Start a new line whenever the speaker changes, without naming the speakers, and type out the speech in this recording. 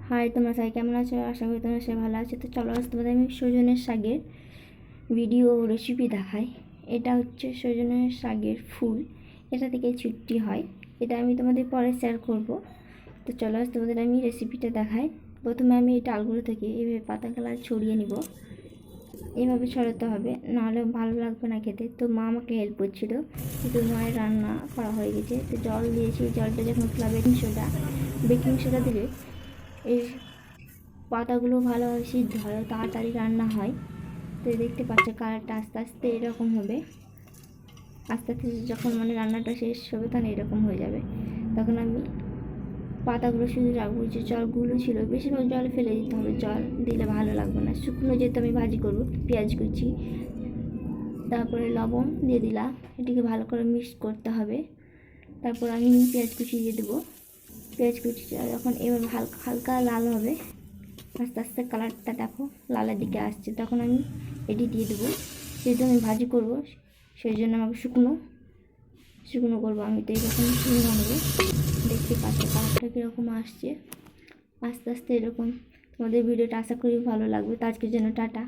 High, তোমরা সবাই কেমন আছো? আশা করি তোমরা সবাই ভালো আছো। তো চলো আজ তোমাদের আমি সজনের শাকের ভিডিও রেসিপি দেখাই। এটা হচ্ছে সজনের শাকের ফুল, এটা থেকে ছুটি হয়। এটা আমি তোমাদের পরে শেয়ার করব। তো চলো আজ তোমাদের আমি রেসিপিটা দেখাই। প্রথমে আমি এই ডালগুলো থেকে এইভাবে পাতাগুলো ছড়িয়ে নিব। এইভাবে ছড়াতে হবে, নাহলে ভালো লাগবে না খেতে। তো মা আমাকে হেল্প করছিল, কিন্তু মায়ের রান্না করা হয়ে গেছে। তো জল দিয়েছি, জলটা যখন ফুলাবে বেকিং সোডা দিলে এই পাতাগুলো ভালোভাবে সিদ্ধ হয়, তাড়াতাড়ি রান্না হয়। তো দেখতে পাচ্ছ কালারটা আস্তে আস্তে এরকম হবে। আস্তে আস্তে যখন রান্নাটা শেষ হবে তখন এরকম হয়ে যাবে। তখন আমি পাতাগুলো শুধু রাখবো। যে জলগুলো ছিল বেশিরভাগ জল ফেলে দিতে হবে, জল দিলে ভালো লাগবে না। শুকনো যেহেতু আমি ভাজি করবো, পেঁয়াজ কুচি, তারপরে লবণ দিয়ে দিলাম। এটিকে ভালো করে মিক্স করতে হবে। তারপর আমি পেঁয়াজ কুচি দিয়ে দেবো। পেঁয়াজ কুচিটা যখন এভাবে হালকা হালকা লাল হবে, আস্তে আস্তে কালারটা দেখো লালের দিকে আসছে, তখন আমি এটি দিয়ে দেবো। যেহেতু আমি ভাজি করবো সেই জন্য আমাকে শুকনো করবো। আমি তো এরকম শুকনো নেবো। দেখতে পাচ্ছ কালারটা কীরকম আসছে। আস্তে আস্তে এরকম। তোমাদের ভিডিওটা আশা করি ভালো লাগবে। তো আজকের জন্য টাটা।